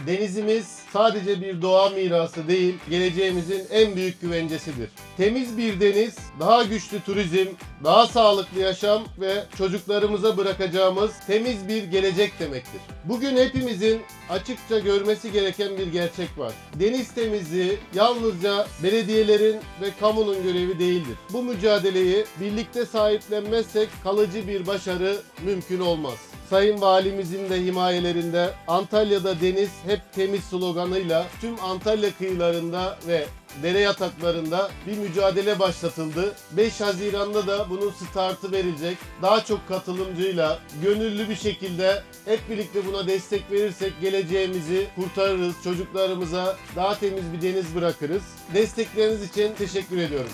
Denizimiz sadece bir doğa mirası değil, geleceğimizin en büyük güvencesidir. Temiz bir deniz, daha güçlü turizm, daha sağlıklı yaşam ve çocuklarımıza bırakacağımız temiz bir gelecek demektir. Bugün hepimizin açıkça görmesi gereken bir gerçek var. Deniz temizliği yalnızca belediyelerin ve kamunun görevi değildir. Bu mücadeleyi birlikte sahiplenmezsek kalıcı bir başarı mümkün olmaz. Sayın Valimizin de himayelerinde Antalya'da deniz hep temiz sloganıyla tüm Antalya kıyılarında ve dere yataklarında bir mücadele başlatıldı. 5 Haziran'da da bunun startı verilecek. Daha çok katılımcıyla, gönüllü bir şekilde hep birlikte buna destek verirsek geleceğimizi kurtarırız. Çocuklarımıza daha temiz bir deniz bırakırız. Destekleriniz için teşekkür ediyorum.